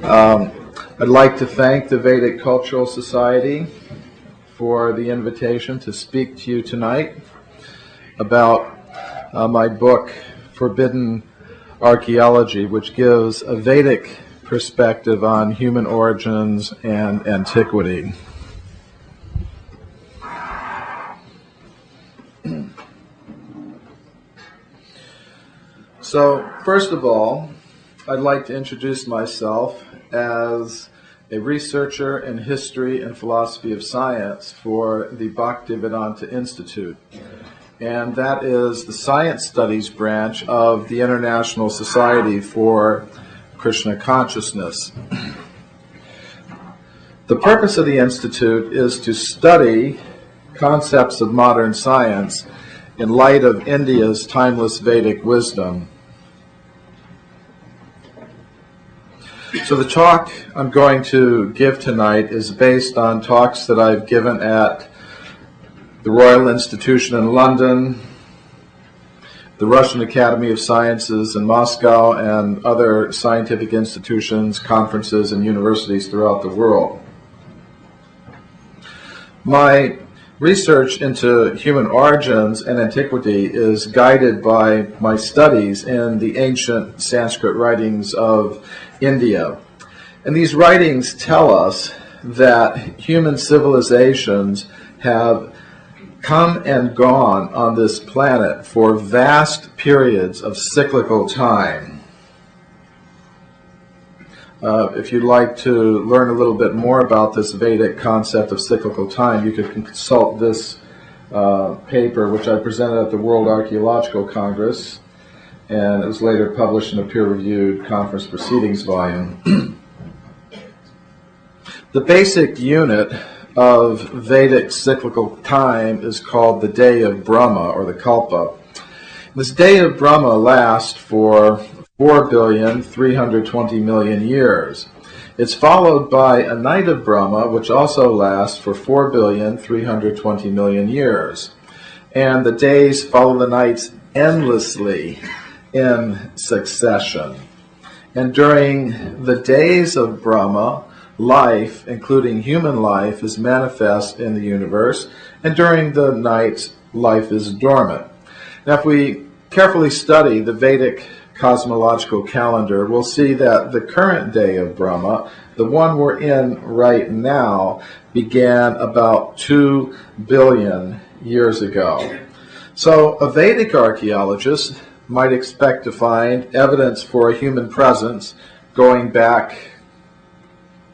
I'd like to thank the Vedic Cultural Society for the invitation to speak to you tonight about my book, Forbidden Archaeology, which gives a Vedic perspective on human origins and antiquity. So, first of all, I'd like to introduce myself as a researcher in history and philosophy of science for the Bhaktivedanta Institute. And that is the science studies branch of the International Society for Krishna Consciousness. The purpose of the Institute is to study concepts of modern science in light of India's timeless Vedic wisdom. So the talk I'm going to give tonight is based on talks that I've given at the Royal Institution in London, the Russian Academy of Sciences in Moscow, and other scientific institutions, conferences, and universities throughout the world. My research into human origins and antiquity is guided by my studies in the ancient Sanskrit writings of India. And these writings tell us that human civilizations have come and gone on this planet for vast periods of cyclical time. If you'd like to learn a little bit more about this Vedic concept of cyclical time, you could consult this paper, which I presented at the World Archaeological Congress, and it was later published in a peer-reviewed conference proceedings volume. The basic unit of Vedic cyclical time is called the day of Brahma, or the Kalpa. This day of Brahma lasts for 4,320,000,000 years. It's followed by a night of Brahma, which also lasts for 4,320,000,000 years. And the days follow the nights endlessly in succession. And during the days of Brahma, life, including human life, is manifest in the universe, and during the nights, life is dormant. Now, if we carefully study the Vedic cosmological calendar, we'll see that the current day of Brahma, the one we're in right now, began about 2 billion years ago. So a Vedic archaeologist might expect to find evidence for a human presence going back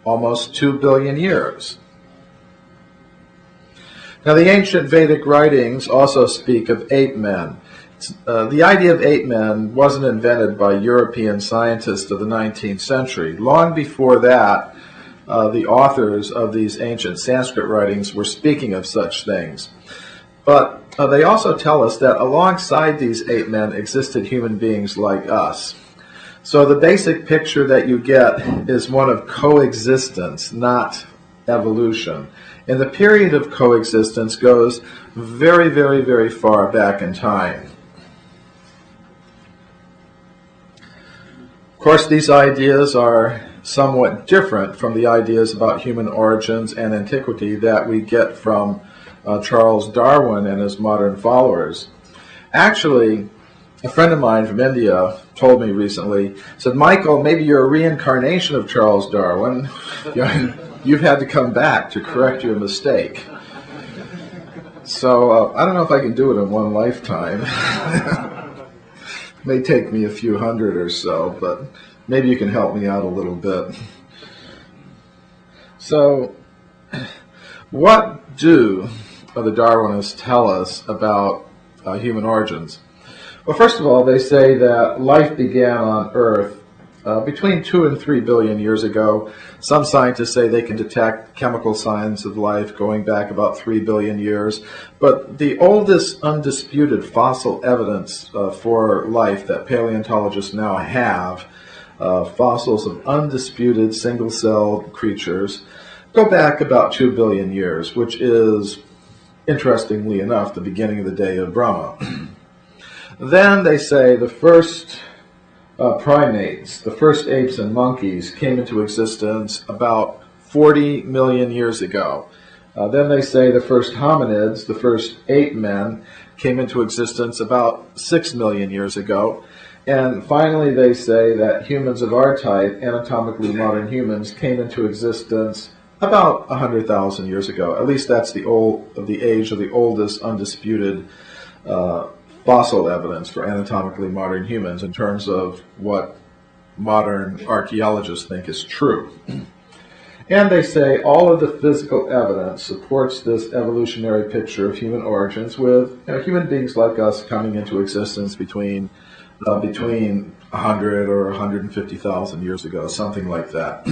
almost 2 billion years. Now, the ancient Vedic writings also speak of ape men. The idea of ape men wasn't invented by European scientists of the 19th century. Long before that, the authors of these ancient Sanskrit writings were speaking of such things. But they also tell us that alongside these ape men existed human beings like us. So the basic picture that you get is one of coexistence, not evolution. And the period of coexistence goes very, very, very far back in time. Of course, these ideas are somewhat different from the ideas about human origins and antiquity that we get from Charles Darwin and his modern followers. Actually, a friend of mine from India told me recently, said, "Michael, maybe you're a reincarnation of Charles Darwin. You've had to come back to correct your mistake." So I don't know if I can do it in one lifetime. It may take me a few hundred or so, but maybe you can help me out a little bit. So what do the Darwinists tell us about human origins? Well, first of all, they say that life began on Earth between 2 and 3 billion years ago. Some scientists say they can detect chemical signs of life going back about 3 billion years. But the oldest undisputed fossil evidence for life that paleontologists now have, fossils of undisputed single-celled creatures, go back about 2 billion years, which is, interestingly enough, the beginning of the day of Brahma. Then they say the first primates, the first apes and monkeys, came into existence about 40 million years ago. Then they say the first hominids, the first ape men, came into existence about 6 million years ago. And finally they say that humans of our type, anatomically modern humans, came into existence about 100,000 years ago. At least that's the age of the oldest undisputed fossil evidence for anatomically modern humans in terms of what modern archaeologists think is true. And they say all of the physical evidence supports this evolutionary picture of human origins with human beings like us coming into existence between 100 or 150,000 years ago, something like that.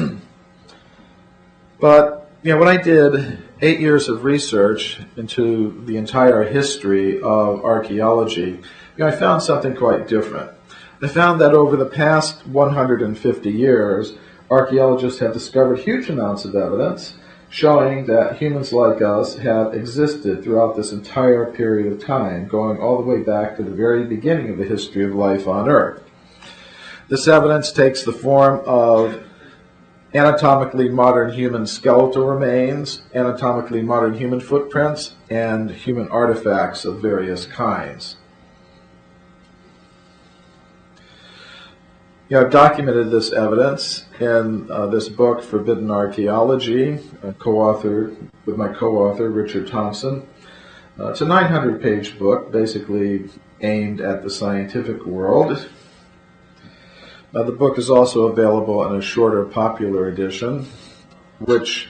But when I did 8 years of research into the entire history of archaeology, I found something quite different. I found that over the past 150 years, archaeologists have discovered huge amounts of evidence showing that humans like us have existed throughout this entire period of time, going all the way back to the very beginning of the history of life on Earth. This evidence takes the form of anatomically modern human skeletal remains, anatomically modern human footprints, and human artifacts of various kinds. I've documented this evidence in this book, Forbidden Archaeology, co-authored with my co-author, Richard Thompson. It's a 900-page book, basically aimed at the scientific world. The book is also available in a shorter, popular edition, which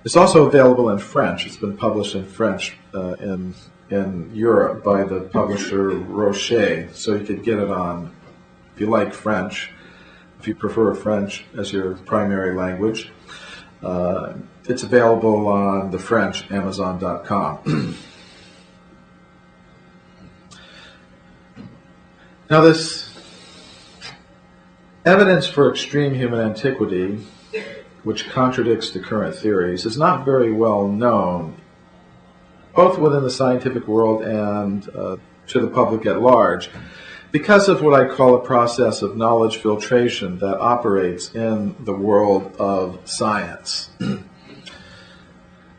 is also available in French. It's been published in French in Europe by the publisher Rocher, so you could get it on, if you like French, if you prefer French as your primary language. It's available on the French, Amazon.com. Now, this evidence for extreme human antiquity, which contradicts the current theories, is not very well known, both within the scientific world and to the public at large, because of what I call a process of knowledge filtration that operates in the world of science.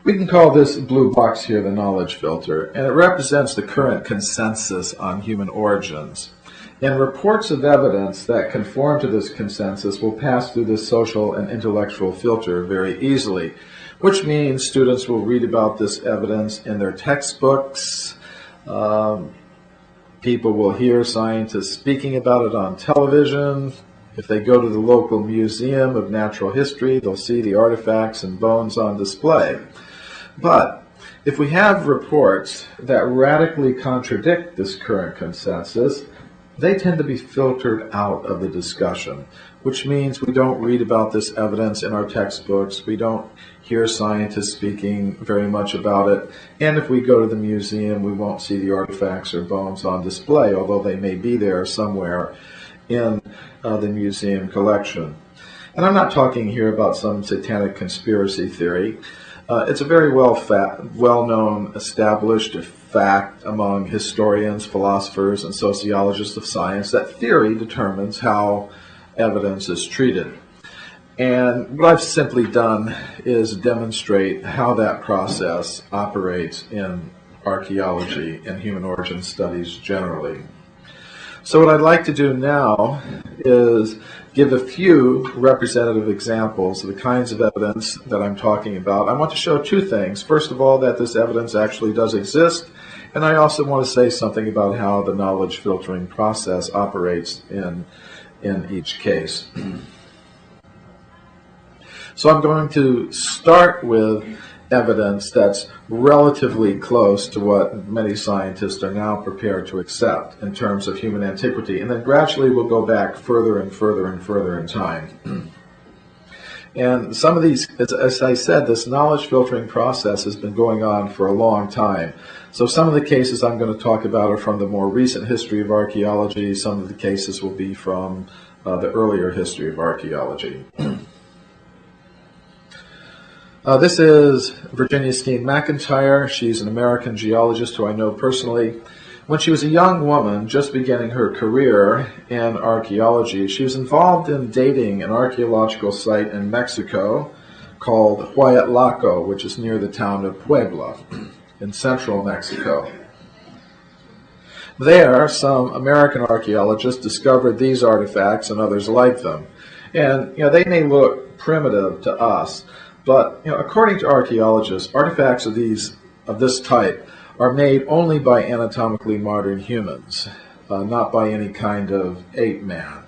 We can call this blue box here the knowledge filter, and it represents the current consensus on human origins. And reports of evidence that conform to this consensus will pass through this social and intellectual filter very easily, which means students will read about this evidence in their textbooks. People will hear scientists speaking about it on television. If they go to the local museum of natural history, they'll see the artifacts and bones on display. But if we have reports that radically contradict this current consensus, they tend to be filtered out of the discussion, which means we don't read about this evidence in our textbooks, we don't hear scientists speaking very much about it, and if we go to the museum, we won't see the artifacts or bones on display, although they may be there somewhere in the museum collection. And I'm not talking here about some satanic conspiracy theory. It's a very well-known, established fact among historians, philosophers, and sociologists of science that theory determines how evidence is treated. And what I've simply done is demonstrate how that process operates in archaeology and human origin studies generally. So what I'd like to do now is give a few representative examples of the kinds of evidence that I'm talking about. I want to show two things. First of all, that this evidence actually does exist, and I also want to say something about how the knowledge filtering process operates in each case. So I'm going to start with evidence that's relatively close to what many scientists are now prepared to accept in terms of human antiquity, and then gradually we'll go back further and further and further in time. And some of these, as I said, this knowledge filtering process has been going on for a long time. So some of the cases I'm going to talk about are from the more recent history of archaeology. Some of the cases will be from the earlier history of archaeology. This is Virginia Skene McIntyre. She's an American geologist who I know personally. When she was a young woman, just beginning her career in archaeology, she was involved in dating an archaeological site in Mexico called Huayatlaco, which is near the town of Puebla in central Mexico. There, some American archaeologists discovered these artifacts and others like them. And they may look primitive to us, but according to archaeologists, artifacts of this type are made only by anatomically modern humans, not by any kind of ape man.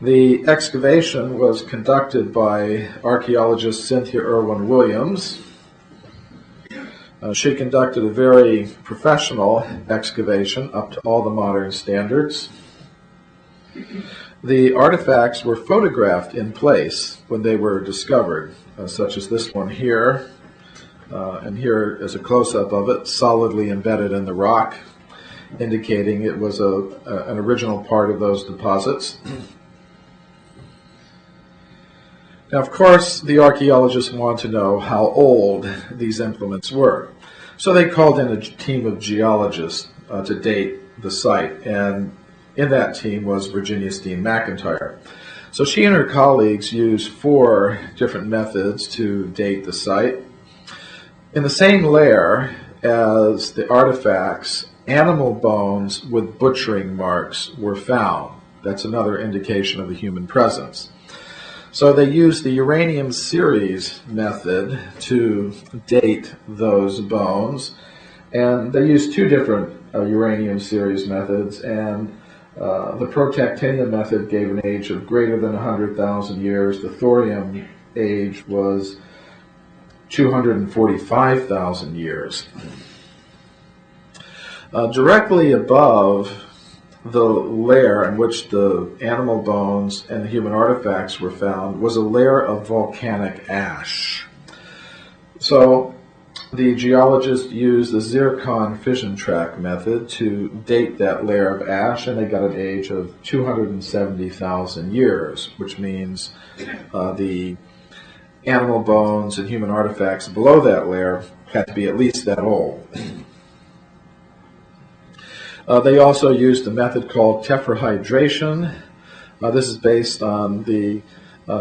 The excavation was conducted by archaeologist Cynthia Irwin Williams. She conducted a very professional excavation up to all the modern standards. The artifacts were photographed in place when they were discovered, such as this one here. And here is a close-up of it, solidly embedded in the rock, indicating it was an original part of those deposits. Now, of course, the archaeologists want to know how old these implements were. So they called in a team of geologists to date the site, and in that team was Virginia Steen McIntyre. So she and her colleagues used 4 different methods to date the site. In the same layer as the artifacts, animal bones with butchering marks were found. That's another indication of a human presence. So they used the uranium series method to date those bones, and they used 2 different uranium series methods, and the protactinium method gave an age of greater than 100,000 years. The thorium age was 245,000 years. Directly above the layer in which the animal bones and the human artifacts were found was a layer of volcanic ash. So the geologists used the zircon fission track method to date that layer of ash, and they got an age of 270,000 years, which means the animal bones and human artifacts below that layer had to be at least that old. They also used a method called tetrahydration. This is based on the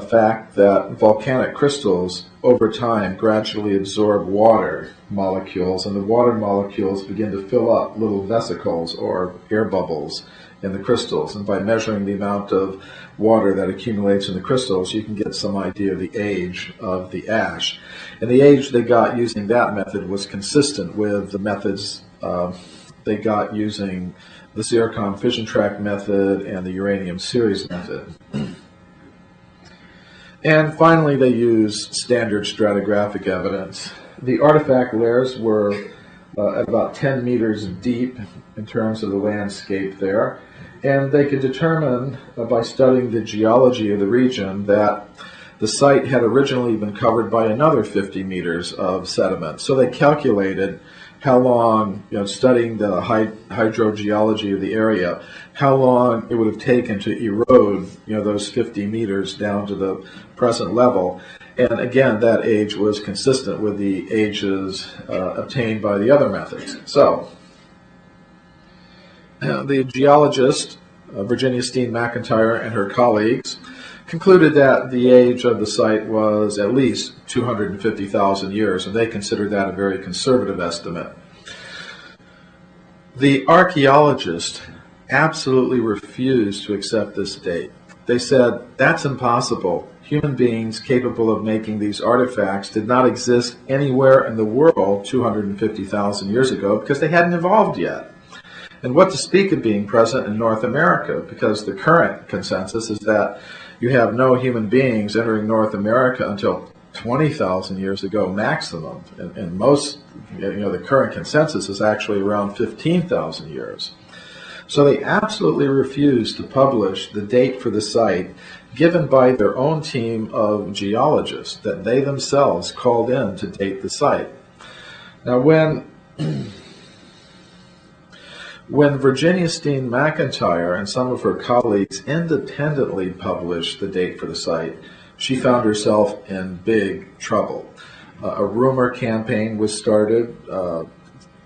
fact that volcanic crystals over time gradually absorb water molecules, and the water molecules begin to fill up little vesicles or air bubbles in the crystals. And by measuring the amount of water that accumulates in the crystals, you can get some idea of the age of the ash. And the age they got using that method was consistent with the methods they got using the zircon fission track method and the uranium series method. And finally, they used standard stratigraphic evidence. The artifact layers were at about 10 meters deep in terms of the landscape there, and they could determine by studying the geology of the region that the site had originally been covered by another 50 meters of sediment. So they calculated how long, studying the hydrogeology of the area, how long it would have taken to erode, those 50 meters down to the present level. And again, that age was consistent with the ages obtained by the other methods. So, the geologist, Virginia Steen McIntyre, and her colleagues concluded that the age of the site was at least 250,000 years, and they considered that a very conservative estimate. The archaeologists absolutely refused to accept this date. They said, that's impossible. Human beings capable of making these artifacts did not exist anywhere in the world 250,000 years ago because they hadn't evolved yet. And what to speak of being present in North America, because the current consensus is that you have no human beings entering North America until 20,000 years ago maximum. And most, the current consensus is actually around 15,000 years. So they absolutely refused to publish the date for the site given by their own team of geologists that they themselves called in to date the site. Now, when Virginia Steen McIntyre and some of her colleagues independently published the date for the site, she found herself in big trouble. A rumor campaign was started.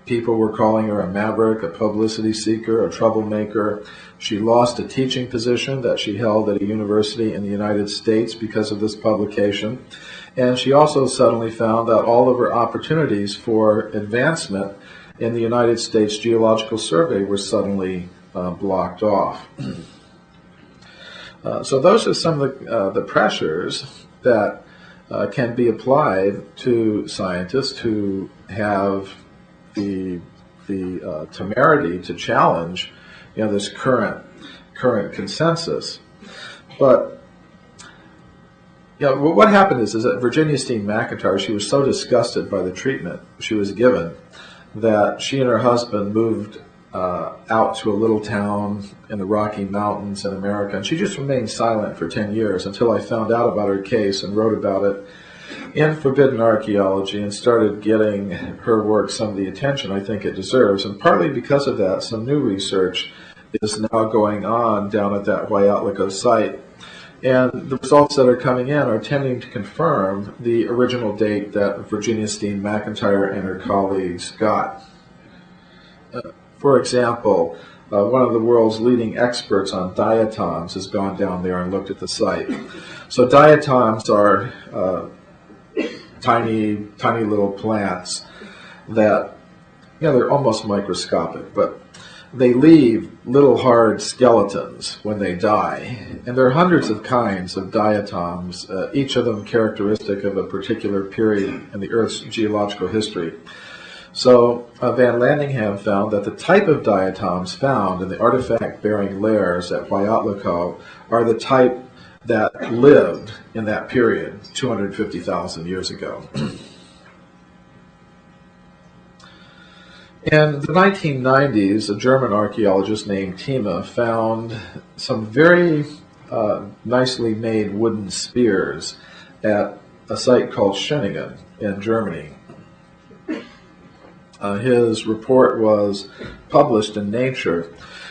People were calling her a maverick, a publicity seeker, a troublemaker. She lost a teaching position that she held at a university in the United States because of this publication. And she also suddenly found that all of her opportunities for advancement in the United States Geological Survey were suddenly blocked off. So those are some of the pressures that can be applied to scientists who have the temerity to challenge, this current consensus. But what happened is that Virginia Steen McIntyre, she was so disgusted by the treatment she was given that she and her husband moved out to a little town in the Rocky Mountains in America, and she just remained silent for 10 years until I found out about her case and wrote about it in Forbidden Archaeology and started getting her work some of the attention I think it deserves. And partly because of that, some new research is now going on down at that Huayatlico site. And the results that are coming in are tending to confirm the original date that Virginia Steen McIntyre and her colleagues got. For example, one of the world's leading experts on diatoms has gone down there and looked at the site. So diatoms are tiny little plants that, they're almost microscopic, but they leave little hard skeletons when they die. And there are hundreds of kinds of diatoms, each of them characteristic of a particular period in the Earth's geological history. So Van Landingham found that the type of diatoms found in the artifact-bearing layers at Huayatlico are the type that lived in that period, 250,000 years ago. In the 1990s, a German archaeologist named Thieme found some very nicely made wooden spears at a site called Schöningen in Germany. His report was published in Nature.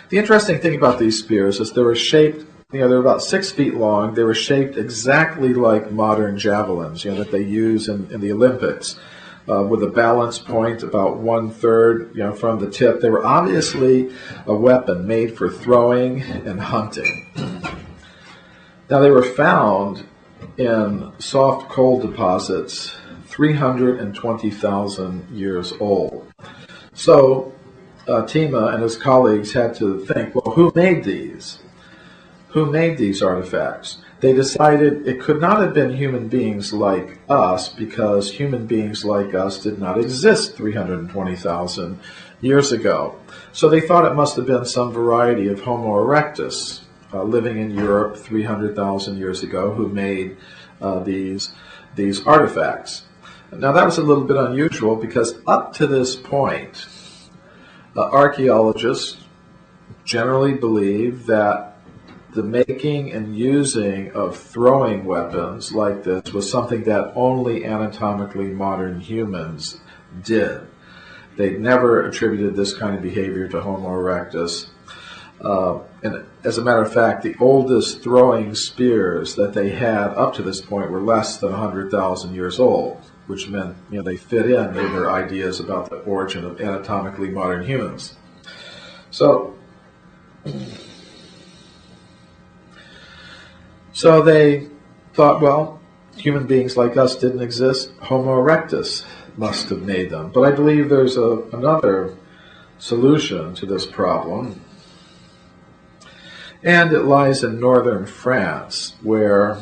The interesting thing about these spears is they were shaped, they're about 6 feet long. They were shaped exactly like modern javelins, that they use in the Olympics, with a balance point about 1/3, from the tip. They were obviously a weapon made for throwing and hunting. Now, they were found in soft coal deposits 320,000 years old. So Thieme and his colleagues had to think, well, who made these? Who made these artifacts? They decided it could not have been human beings like us because human beings like us did not exist 320,000 years ago. So they thought it must have been some variety of Homo erectus living in Europe 300,000 years ago who made these artifacts. Now that was a little bit unusual because up to this point, archaeologists generally believe that the making and using of throwing weapons like this was something that only anatomically modern humans did. They'd never attributed this kind of behavior to Homo erectus. And as a matter of fact, the oldest throwing spears that they had up to this point were less than 100,000 years old, which meant they fit in their ideas about the origin of anatomically modern humans. So they thought, well, human beings like us didn't exist. Homo erectus must have made them. But I believe there's another solution to this problem. And it lies in northern France, where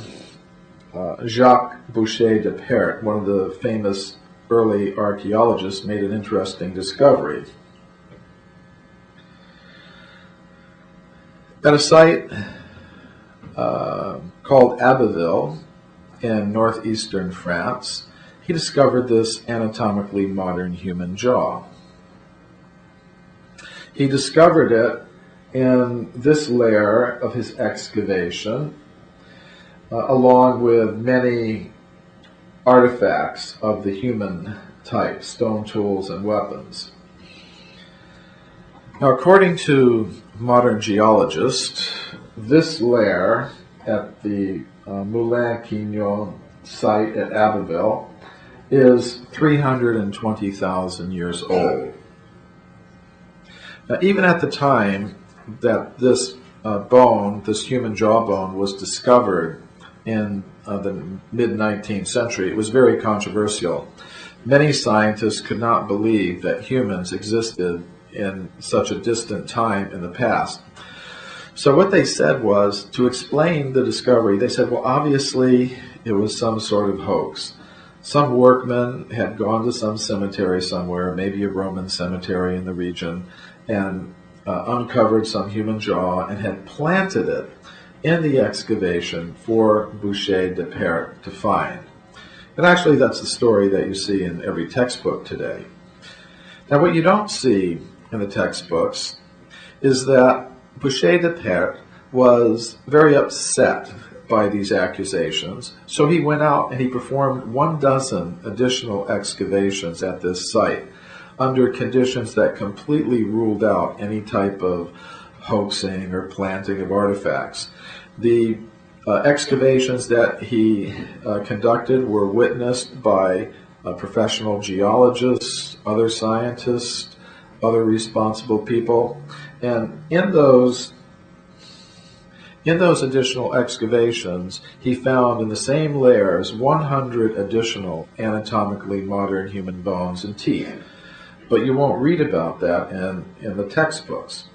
Jacques Boucher de Perthes, one of the famous early archaeologists, made an interesting discovery. At a site called Abbeville in northeastern France, he discovered this anatomically modern human jaw. He discovered it in this layer of his excavation, along with many artifacts of the human type, stone tools and weapons. Now, according to modern geologists, this layer at the Moulin-Quignon site at Abbeville is 320,000 years old. Now, even at the time that this bone, this human jawbone, was discovered in the mid-19th century, it was very controversial. Many scientists could not believe that humans existed in such a distant time in the past. So what they said was, to explain the discovery, they said, well, obviously it was some sort of hoax. Some workmen had gone to some cemetery somewhere, maybe a Roman cemetery in the region, and uncovered some human jaw and had planted it in the excavation for Boucher de Perret to find. And actually that's the story that you see in every textbook today. Now what you don't see in the textbooks is that Boucher de Perret was very upset by these accusations, so he went out and he performed 12 additional excavations at this site under conditions that completely ruled out any type of hoaxing or planting of artifacts. The excavations that he conducted were witnessed by professional geologists, other scientists, other responsible people, and in those additional excavations, he found in the same layers 100 additional anatomically modern human bones and teeth. But you won't read about that in the textbooks.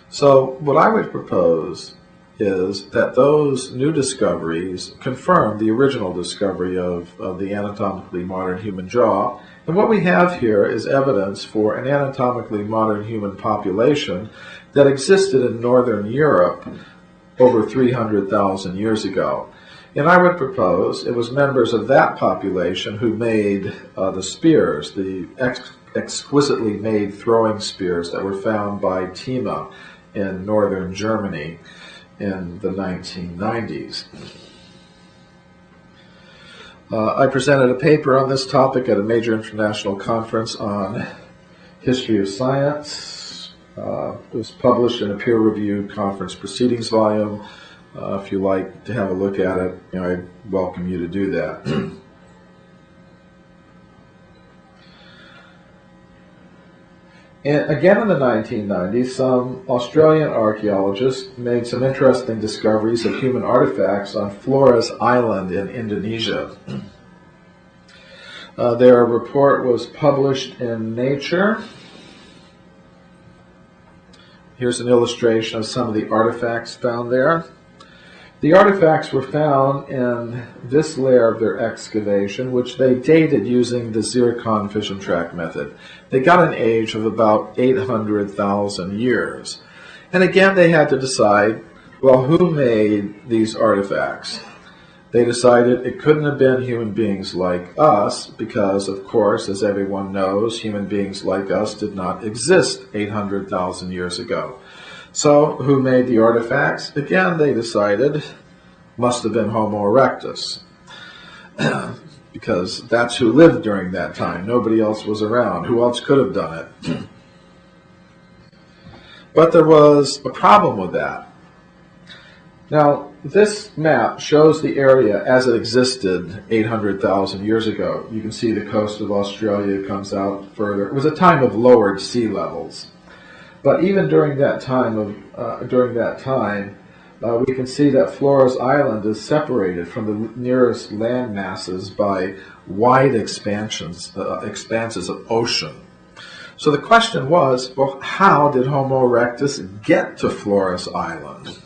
So what I would propose is that those new discoveries confirm the original discovery of the anatomically modern human jaw. And what we have here is evidence for an anatomically modern human population that existed in northern Europe over 300,000 years ago. And I would propose it was members of that population who made the spears, the exquisitely made throwing spears that were found by Thema in northern Germany in the 1990s. I presented a paper on this topic at a major international conference on history of science. It was published in a peer-reviewed conference proceedings volume. If you like to have a look at it, I welcome you to do that. And again in the 1990s, some Australian archaeologists made some interesting discoveries of human artifacts on Flores Island in Indonesia. Their report was published in Nature. Here's an illustration of some of the artifacts found there. The artifacts were found in this layer of their excavation, which they dated using the zircon fission track method. They got an age of about 800,000 years. And again, they had to decide, well, who made these artifacts? They decided it couldn't have been human beings like us because, of course, as everyone knows, human beings like us did not exist 800,000 years ago. So, who made the artifacts? Again, they decided must have been Homo erectus, because that's who lived during that time. Nobody else was around. Who else could have done it? But there was a problem with that. Now, this map shows the area as it existed 800,000 years ago. You can see the coast of Australia comes out further. It was a time of lowered sea levels. But even during that time, we can see that Flores Island is separated from the nearest land masses by wide expanses of ocean. So the question was, well, how did Homo erectus get to Flores Island?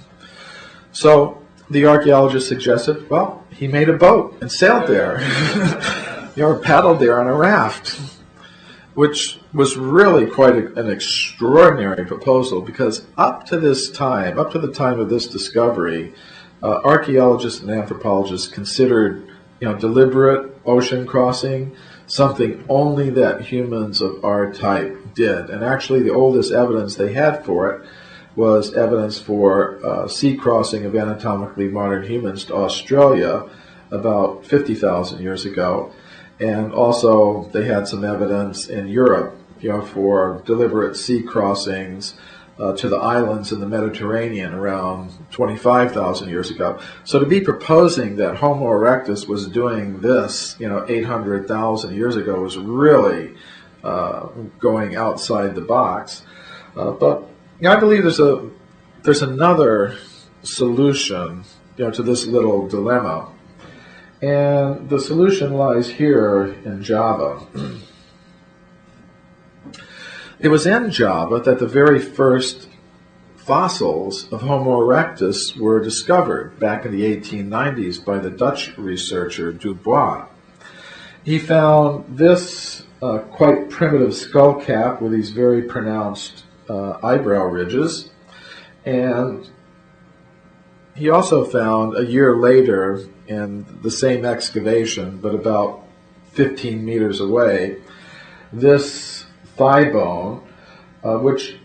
So the archaeologists suggested, well, he made a boat and sailed there, or paddled there on a raft, which was really quite an extraordinary proposal, because up to the time of this discovery, archaeologists and anthropologists considered, deliberate ocean crossing something only that humans of our type did. And actually, the oldest evidence they had for it was evidence for sea crossing of anatomically modern humans to Australia about 50,000 years ago. And also, they had some evidence in Europe, for deliberate sea crossings to the islands in the Mediterranean around 25,000 years ago. So to be proposing that Homo erectus was doing this, 800,000 years ago was really going outside the box. But I believe there's another solution, to this little dilemma, and the solution lies here in Java. It was in Java that the very first fossils of Homo erectus were discovered back in the 1890s by the Dutch researcher Dubois. He found this quite primitive skull cap with these very pronounced eyebrow ridges, and he also found a year later in the same excavation, but about 15 meters away, this thigh bone, which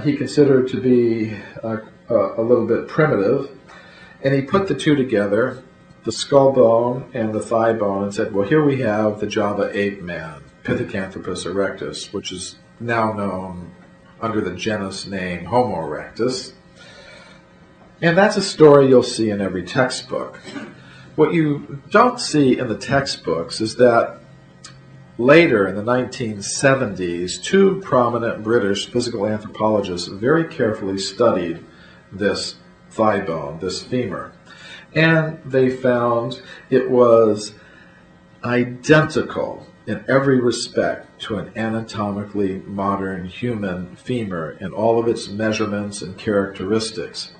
he considered to be a little bit primitive, and he put the two together, the skull bone and the thigh bone, and said, well, here we have the Java ape man, Pithecanthropus erectus, which is now known under the genus name Homo erectus. And that's a story you'll see in every textbook. What you don't see in the textbooks is that later in the 1970s, two prominent British physical anthropologists very carefully studied this thigh bone, this femur. And they found it was identical in every respect to an anatomically modern human femur in all of its measurements and characteristics.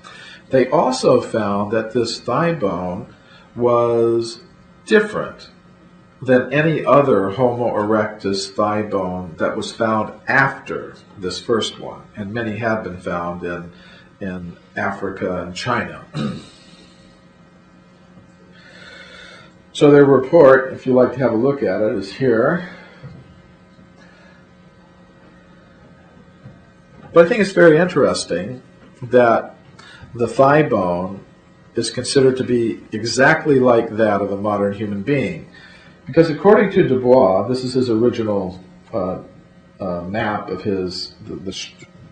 They also found that this thigh bone was different than any other Homo erectus thigh bone that was found after this first one, and many have been found in Africa and China. So their report, if you'd like to have a look at it, is here. But I think it's very interesting that the thigh bone is considered to be exactly like that of a modern human being. Because according to Dubois, this is his original map of the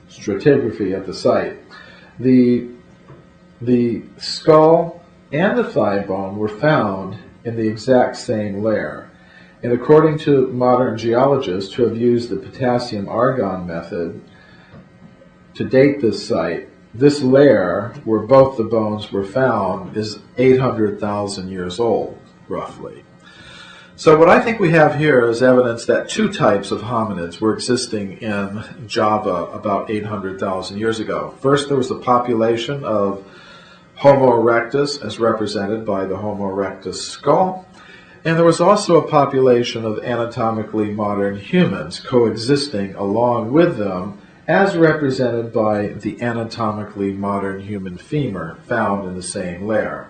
stratigraphy at the site, the skull and the thigh bone were found in the exact same layer. And according to modern geologists who have used the potassium-argon method to date this site, this layer where both the bones were found is 800,000 years old, roughly. So what I think we have here is evidence that two types of hominids were existing in Java about 800,000 years ago. First, there was a population of Homo erectus, as represented by the Homo erectus skull, and there was also a population of anatomically modern humans coexisting along with them, as represented by the anatomically modern human femur found in the same layer.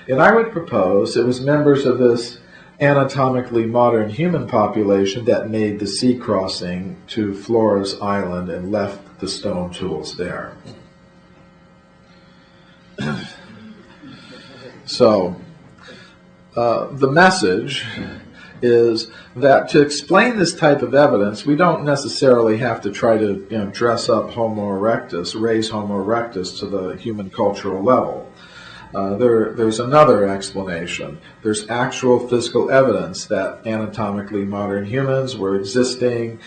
And I would propose it was members of this anatomically modern human population that made the sea crossing to Flores Island and left the stone tools there. So, the message is that to explain this type of evidence, we don't necessarily have to try to dress up Homo erectus, raise Homo erectus to the human cultural level. There's another explanation. There's actual physical evidence that anatomically modern humans were existing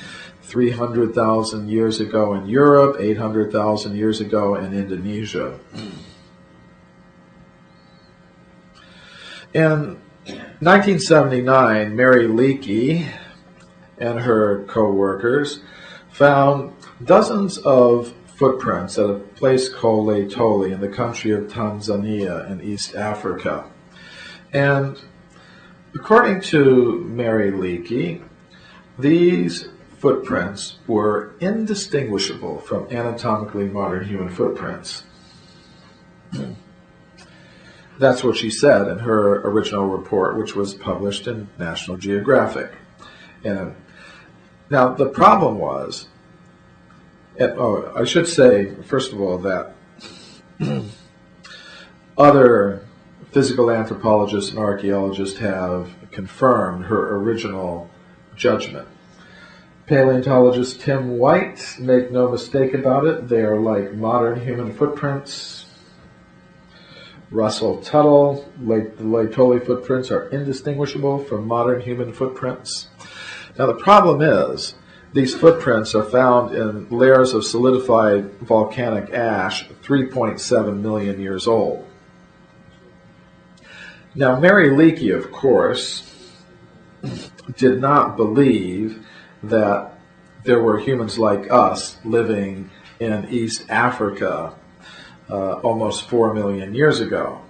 300,000 years ago in Europe, 800,000 years ago in Indonesia. In 1979, Mary Leakey and her co-workers found dozens of footprints at a place called Laetoli in the country of Tanzania in East Africa. And according to Mary Leakey, these footprints were indistinguishable from anatomically modern human footprints. That's what she said in her original report, which was published in National Geographic. And now the problem was, I should say, first of all, that other physical anthropologists and archaeologists have confirmed her original judgment. Paleontologist Tim White, make no mistake about it, they are like modern human footprints. Russell Tuttle, the Laetoli footprints are indistinguishable from modern human footprints. Now the problem is These footprints are found in layers of solidified volcanic ash 3.7 million years old. Now, Mary Leakey, of course, did not believe that there were humans like us living in East Africa almost 4 million years ago.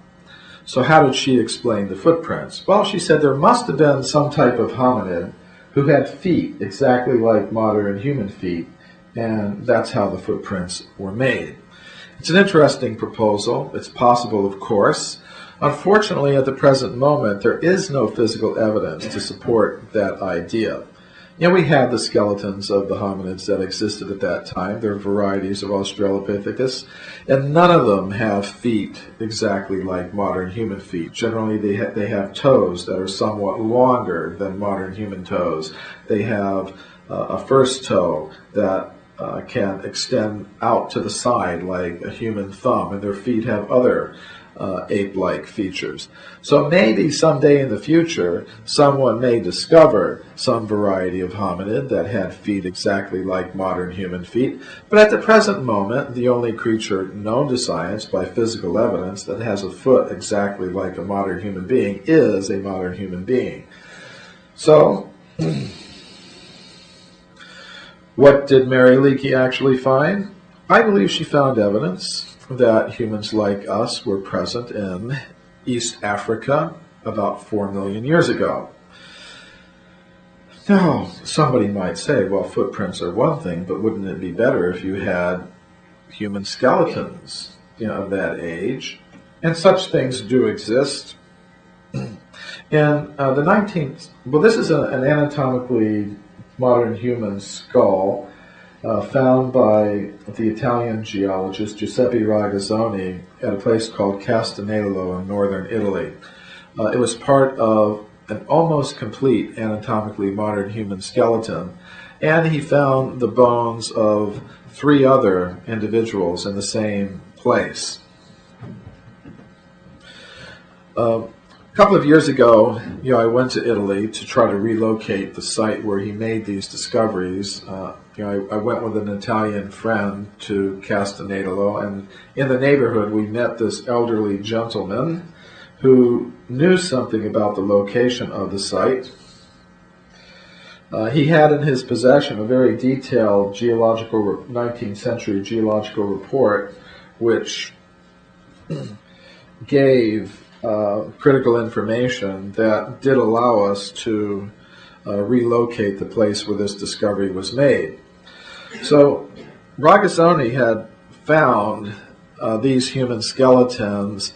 So how did she explain the footprints? Well, she said there must have been some type of hominid who had feet exactly like modern human feet, and that's how the footprints were made. It's an interesting proposal. It's possible, of course. Unfortunately, at the present moment, there is no physical evidence to support that idea. We have the skeletons of the hominids that existed at that time. There are varieties of Australopithecus, and none of them have feet exactly like modern human feet. Generally, they have toes that are somewhat longer than modern human toes. They have a first toe that can extend out to the side like a human thumb, and their feet have other ape-like features. So maybe someday in the future, someone may discover some variety of hominid that had feet exactly like modern human feet, but at the present moment, the only creature known to science by physical evidence that has a foot exactly like a modern human being is a modern human being. So, what did Mary Leakey actually find? I believe she found evidence that humans like us were present in East Africa about 4 million years ago. Now, somebody might say, well, footprints are one thing, but wouldn't it be better if you had human skeletons, of that age? And such things do exist. In the 19th, well, this is an anatomically modern human skull found by the Italian geologist Giuseppe Ragazzoni at a place called Castanello in northern Italy. It was part of an almost complete anatomically modern human skeleton, and he found the bones of 3 other individuals in the same place. A couple of years ago, I went to Italy to try to relocate the site where he made these discoveries. I went with an Italian friend to Castanello, and in the neighborhood we met this elderly gentleman who knew something about the location of the site. He had in his possession a very detailed 19th century geological report which gave critical information that did allow us to relocate the place where this discovery was made. So Ragazzoni had found these human skeletons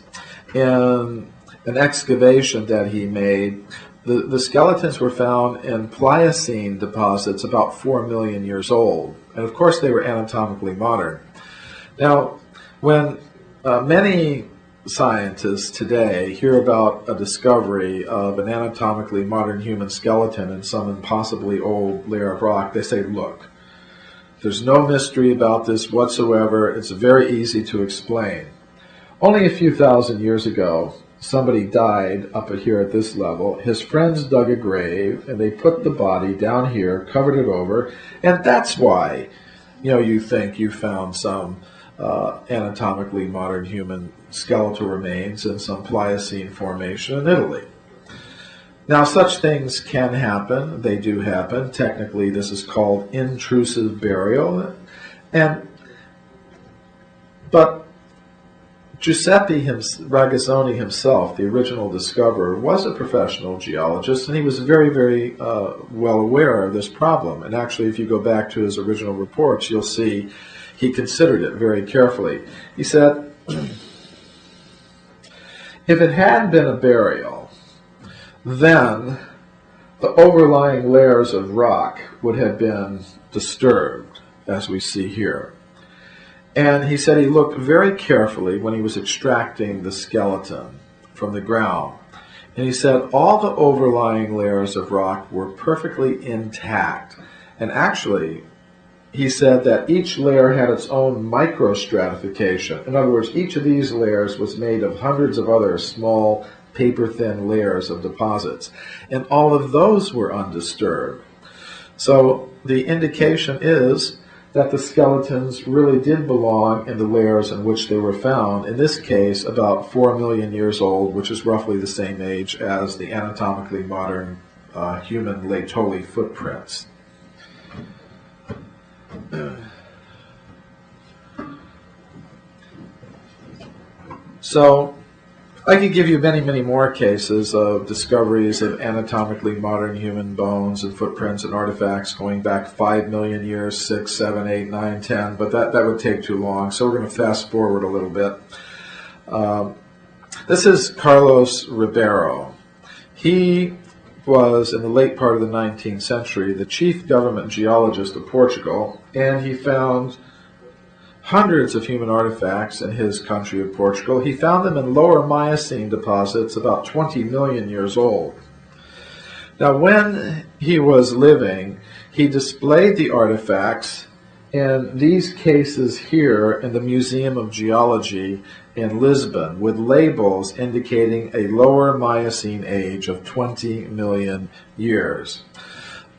in an excavation that he made. The skeletons were found in Pliocene deposits about 4 million years old, and of course they were anatomically modern. Now, when many scientists today hear about a discovery of an anatomically modern human skeleton in some impossibly old layer of rock, they say, look, there's no mystery about this whatsoever. It's very easy to explain. Only a few thousand years ago, somebody died up here at this level. His friends dug a grave, and they put the body down here, covered it over, and that's why, you think you found some anatomically modern human skeletal remains in some Pliocene formation in Italy. Now, such things can happen. They do happen. Technically, this is called intrusive burial. But Giuseppe Ragazzoni himself, the original discoverer, was a professional geologist, and he was very, very well aware of this problem. And actually, if you go back to his original reports, you'll see he considered it very carefully. He said, if it had been a burial, then the overlying layers of rock would have been disturbed, as we see here. And he said he looked very carefully when he was extracting the skeleton from the ground. And he said all the overlying layers of rock were perfectly intact. And actually, he said that each layer had its own microstratification. In other words, each of these layers was made of hundreds of other small paper-thin layers of deposits. And all of those were undisturbed. So the indication is that the skeletons really did belong in the layers in which they were found, in this case about 4 million years old, which is roughly the same age as the anatomically modern human Laetoli footprints. So I could give you many, many more cases of discoveries of anatomically modern human bones and footprints and artifacts going back 5 million years, 6, 7, 8, 9, 10, but that would take too long, so we're going to fast forward a little bit. This is Carlos Ribeiro. He was, in the late part of the 19th century, the chief government geologist of Portugal, and he found hundreds of human artifacts in his country of Portugal. He found them in lower Miocene deposits about 20 million years old. Now, when he was living, he displayed the artifacts in these cases here in the Museum of Geology in Lisbon with labels indicating a lower Miocene age of 20 million years.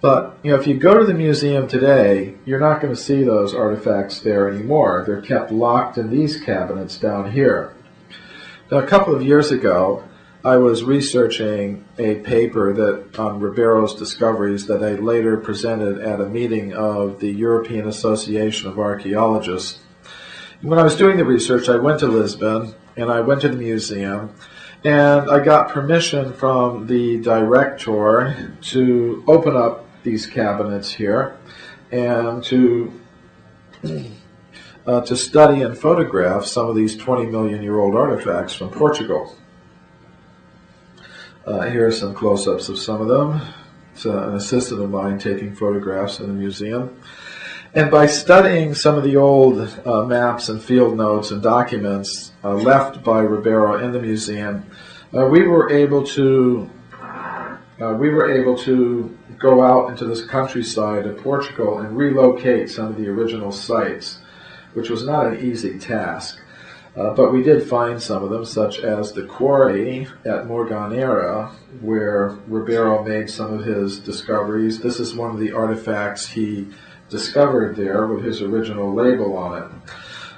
But, if you go to the museum today, you're not going to see those artifacts there anymore. They're kept locked in these cabinets down here. Now, a couple of years ago, I was researching a paper on Ribeiro's discoveries that I later presented at a meeting of the European Association of Archaeologists. When I was doing the research, I went to Lisbon, and I went to the museum, and I got permission from the director to open up these cabinets here and to study and photograph some of these 20 million year old artifacts from Portugal. Here are some close-ups of some of them. It's an assistant of mine taking photographs in the museum. And by studying some of the old maps and field notes and documents left by Ribeiro in the museum, we were able to go out into this countryside of Portugal and relocate some of the original sites, which was not an easy task. But we did find some of them, such as the quarry at Morganera, where Ribeiro made some of his discoveries. This is one of the artifacts he discovered there with his original label on it.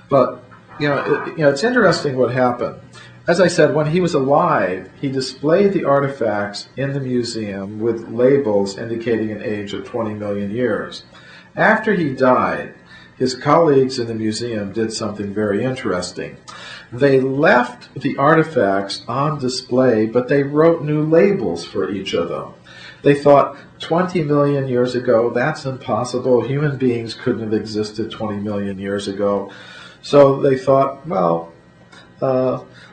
But, it's interesting what happened. As I said, when he was alive, he displayed the artifacts in the museum with labels indicating an age of 20 million years. After he died, his colleagues in the museum did something very interesting. They left the artifacts on display, but they wrote new labels for each of them. They thought, 20 million years ago, that's impossible. Human beings couldn't have existed 20 million years ago. So they thought, well,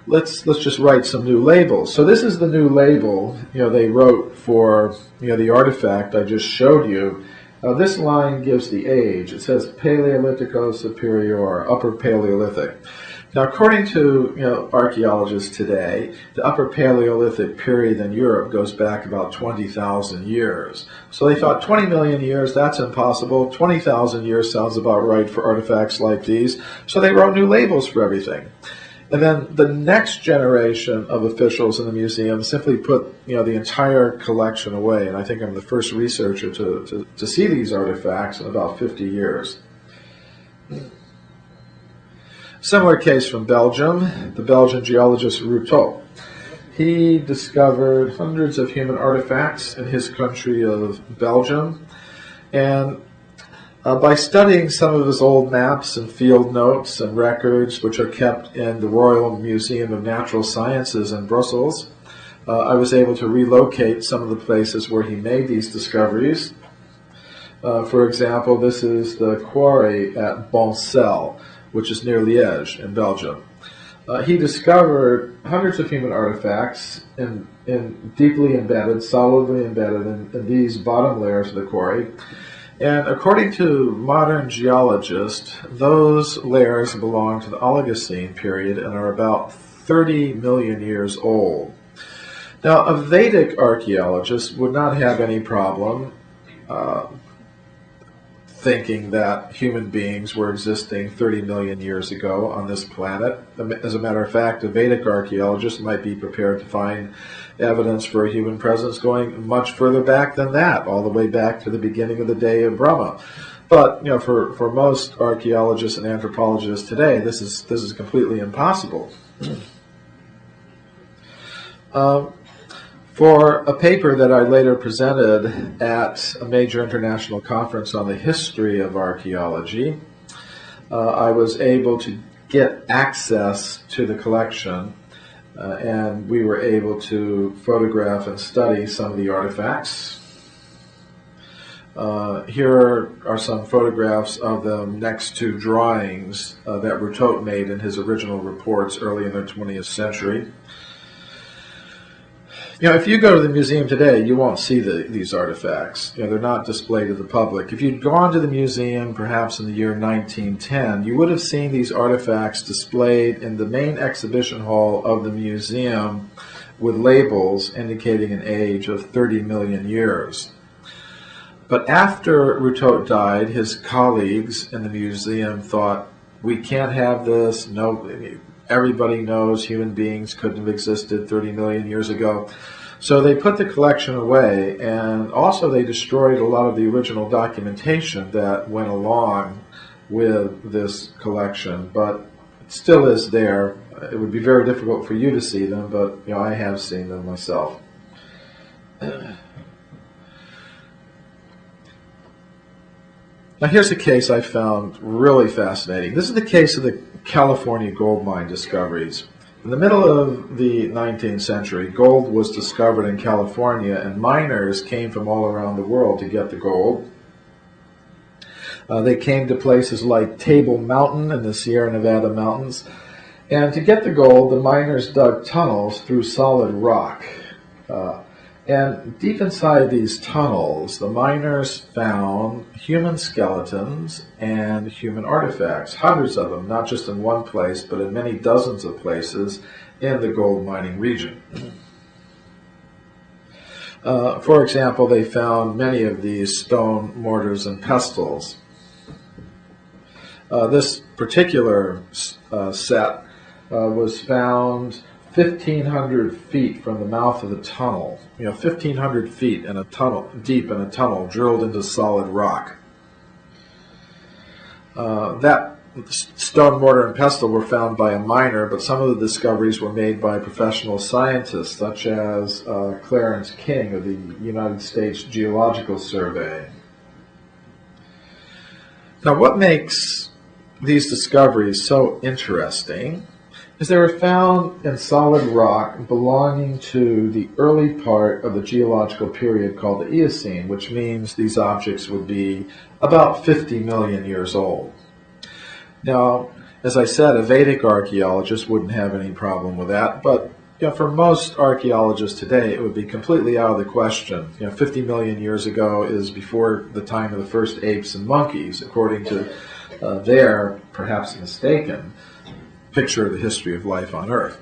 let's just write some new labels. So this is the new label they wrote for the artifact I just showed you. This line gives the age. It says Paleolitico Superior, Upper Paleolithic. Now, according to archaeologists today, the Upper Paleolithic period in Europe goes back about 20,000 years. So they thought 20 million years, that's impossible. 20,000 years sounds about right for artifacts like these. So they wrote new labels for everything. And then the next generation of officials in the museum simply put the entire collection away. And I think I'm the first researcher to see these artifacts in about 50 years. Similar case from Belgium, the Belgian geologist Routot. He discovered hundreds of human artifacts in his country of Belgium. And by studying some of his old maps and field notes and records, which are kept in the Royal Museum of Natural Sciences in Brussels, I was able to relocate some of the places where he made these discoveries. For example, this is the quarry at Boncel, which is near Liège in Belgium. He discovered hundreds of human artifacts deeply embedded, solidly embedded in these bottom layers of the quarry. And according to modern geologists, those layers belong to the Oligocene period and are about 30 million years old. Now, a Vedic archaeologist would not have any problem thinking that human beings were existing 30 million years ago on this planet. As a matter of fact, a Vedic archaeologist might be prepared to find evidence for a human presence going much further back than that, all the way back to the beginning of the day of Brahma. But for most archaeologists and anthropologists today, this is completely impossible. For a paper that I later presented at a major international conference on the history of archaeology, I was able to get access to the collection, and we were able to photograph and study some of the artifacts. Here are some photographs of them next to drawings that Routot made in his original reports early in the 20th century. If you go to the museum today, you won't see these artifacts. They're not displayed to the public. If you'd gone to the museum perhaps in the year 1910, you would have seen these artifacts displayed in the main exhibition hall of the museum with labels indicating an age of 30 million years. But after Routot died, his colleagues in the museum thought, we can't have this. No, everybody knows human beings couldn't have existed 30 million years ago. So they put the collection away, and also they destroyed a lot of the original documentation that went along with this collection, but it still is there. It would be very difficult for you to see them, but I have seen them myself. Now here's a case I found really fascinating. This is the case of the California gold mine discoveries. In the middle of the 19th century, gold was discovered in California, and miners came from all around the world to get the gold. They came to places like Table Mountain in the Sierra Nevada mountains, and to get the gold, the miners dug tunnels through solid rock. And deep inside these tunnels, the miners found human skeletons and human artifacts, hundreds of them, not just in one place, but in many dozens of places in the gold mining region. For example, they found many of these stone mortars and pestles. This particular set was found 1,500 feet from the mouth of the tunnel. 1,500 feet in a tunnel, deep in a tunnel, drilled into solid rock. That stone mortar and pestle were found by a miner, but some of the discoveries were made by professional scientists, such as Clarence King of the United States Geological Survey. Now, what makes these discoveries so interesting is they were found in solid rock belonging to the early part of the geological period called the Eocene, which means these objects would be about 50 million years old. Now, as I said, a Vedic archaeologist wouldn't have any problem with that, but for most archaeologists today, it would be completely out of the question. 50 million years ago is before the time of the first apes and monkeys, according to their, perhaps mistaken, picture of the history of life on Earth.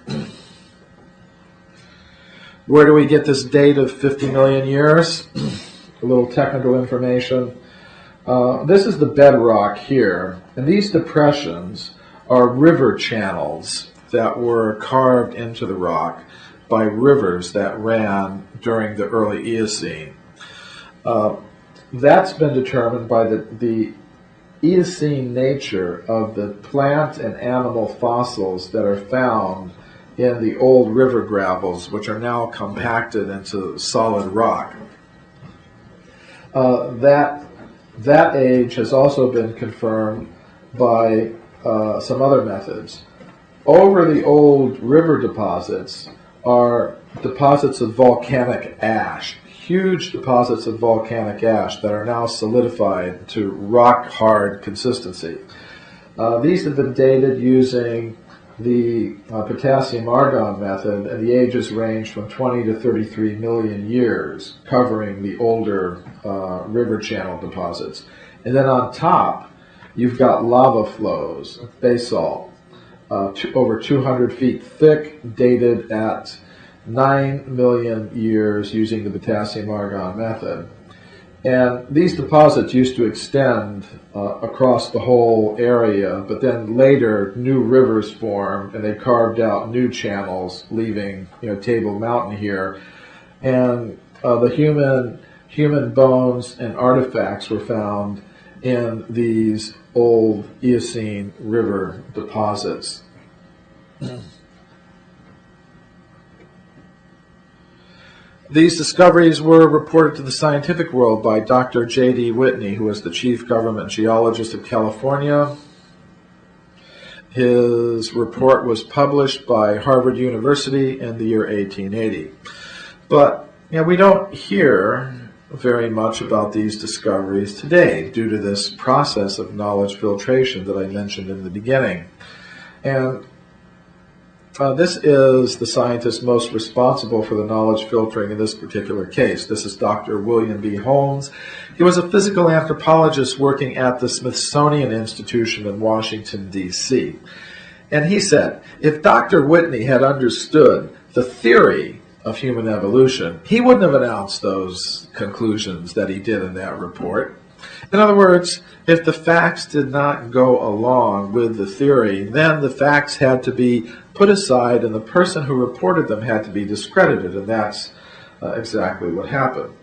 Where do we get this date of 50 million years? A little technical information. This is the bedrock here, and these depressions are river channels that were carved into the rock by rivers that ran during the early Eocene. That's been determined by the Eocene nature of the plant and animal fossils that are found in the old river gravels, which are now compacted into solid rock. That age has also been confirmed by some other methods. Over the old river deposits are deposits of volcanic ash, huge deposits of volcanic ash that are now solidified to rock-hard consistency. These have been dated using the potassium argon method, and the ages range from 20 to 33 million years, covering the older river channel deposits. And then on top, you've got lava flows, basalt, over 200 feet thick, dated at 9 million years using the potassium argon method. And these deposits used to extend across the whole area, but then later new rivers formed, and they carved out new channels, leaving Table Mountain here. And the human bones and artifacts were found in these old Eocene river deposits. These discoveries were reported to the scientific world by Dr. J.D. Whitney, who was the chief government geologist of California. His report was published by Harvard University in the year 1880. But we don't hear very much about these discoveries today due to this process of knowledge filtration that I mentioned in the beginning. And this is the scientist most responsible for the knowledge filtering in this particular case. This is Dr. William B. Holmes. He was a physical anthropologist working at the Smithsonian Institution in Washington, D.C. And he said, if Dr. Whitney had understood the theory of human evolution, he wouldn't have announced those conclusions that he did in that report. In other words, if the facts did not go along with the theory, then the facts had to be put aside and the person who reported them had to be discredited, and that's exactly what happened.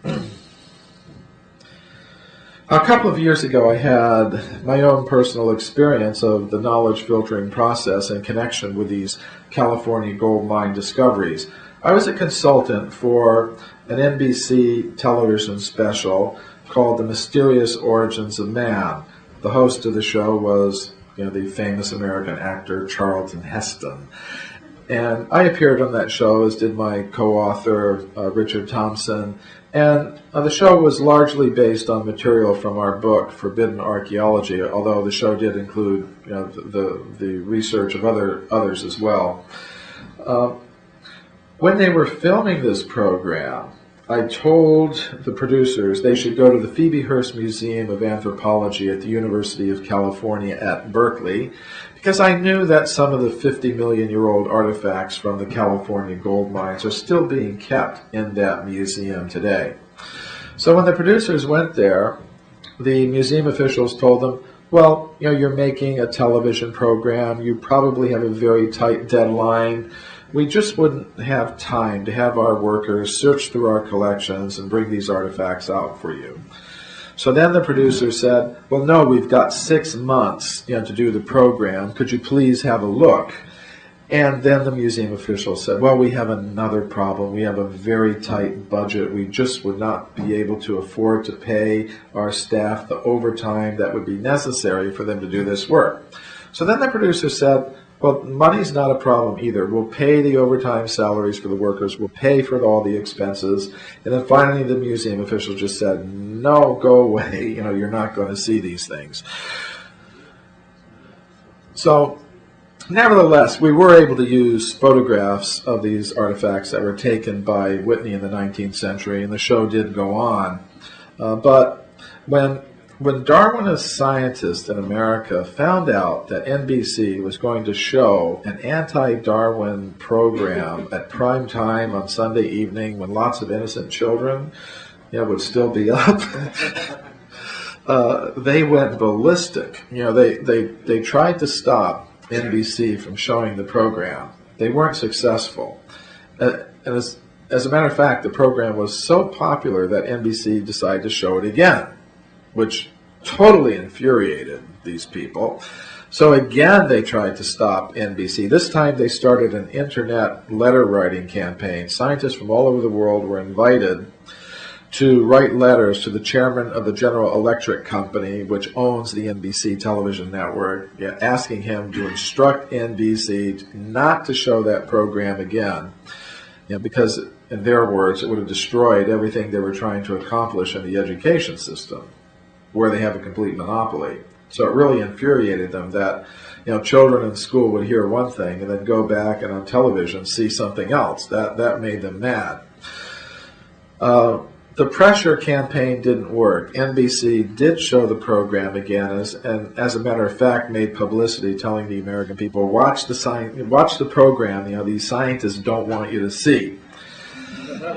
A couple of years ago, I had my own personal experience of the knowledge filtering process in connection with these California gold mine discoveries. I was a consultant for an NBC television special called The Mysterious Origins of Man. The host of the show was the famous American actor Charlton Heston. And I appeared on that show, as did my co-author Richard Thompson. And the show was largely based on material from our book, Forbidden Archaeology, although the show did include the research of others as well. When they were filming this program, I told the producers they should go to the Phoebe Hearst Museum of Anthropology at the University of California at Berkeley, because I knew that some of the 50-million-year-old artifacts from the California gold mines are still being kept in that museum today. So when the producers went there, the museum officials told them, well, you're making a television program, you probably have a very tight deadline. We just wouldn't have time to have our workers search through our collections and bring these artifacts out for you. So then the producer said, well, no, we've got 6 months to do the program. Could you please have a look? And then the museum official said, well, we have another problem. We have a very tight budget. We just would not be able to afford to pay our staff the overtime that would be necessary for them to do this work. So then the producer said, well, money's not a problem either. We'll pay the overtime salaries for the workers. We'll pay for all the expenses. And then finally the museum official just said, no, go away. You're not going to see these things. So nevertheless, we were able to use photographs of these artifacts that were taken by Whitney in the 19th century, and the show did go on. But when Darwinist scientists in America found out that NBC was going to show an anti-Darwin program at prime time on Sunday evening when lots of innocent children would still be up, they went ballistic. They tried to stop NBC from showing the program. They weren't successful. And as a matter of fact, the program was so popular that NBC decided to show it again, which totally infuriated these people. So again, they tried to stop NBC. This time they started an internet letter writing campaign. Scientists from all over the world were invited to write letters to the chairman of the General Electric Company, which owns the NBC television network, asking him to instruct NBC not to show that program again, because in their words, it would have destroyed everything they were trying to accomplish in the education system, where they have a complete monopoly. So it really infuriated them that children in school would hear one thing and then go back and on television see something else. That made them mad. The pressure campaign didn't work. NBC did show the program again, and as a matter of fact, made publicity telling the American people, watch the program. These scientists don't want you to see.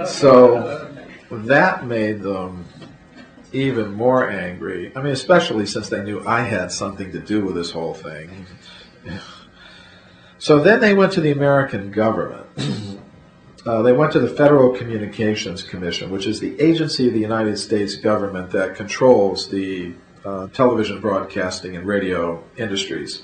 So that made them even more angry. I mean, especially since they knew I had something to do with this whole thing. So then they went to the American government. They went to the Federal Communications Commission, which is the agency of the United States government that controls the television broadcasting and radio industries.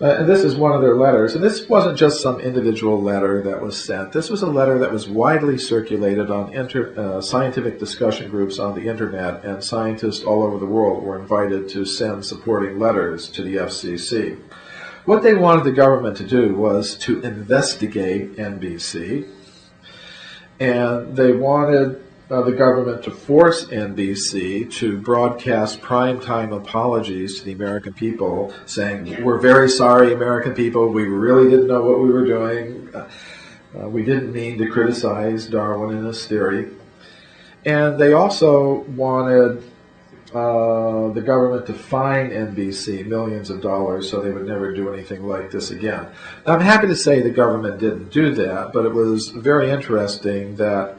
And this is one of their letters. And this wasn't just some individual letter that was sent. This was a letter that was widely circulated on scientific discussion groups on the internet, and scientists all over the world were invited to send supporting letters to the FCC. What they wanted the government to do was to investigate NBC, and they wanted the government to force NBC to broadcast primetime apologies to the American people, saying, "We're very sorry, American people, we really didn't know what we were doing. We didn't mean to criticize Darwin and his theory." And they also wanted the government to fine NBC millions of dollars so they would never do anything like this again. Now, I'm happy to say the government didn't do that, but it was very interesting that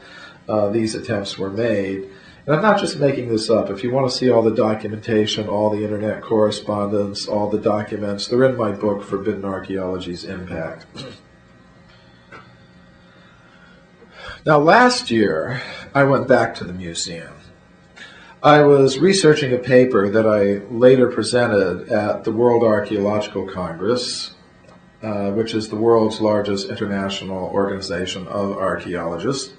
these attempts were made. And I'm not just making this up. If you want to see all the documentation, all the internet correspondence, all the documents, they're in my book, Forbidden Archaeology's Impact. Now, last year, I went back to the museum. I was researching a paper that I later presented at the World Archaeological Congress, which is the world's largest international organization of archaeologists.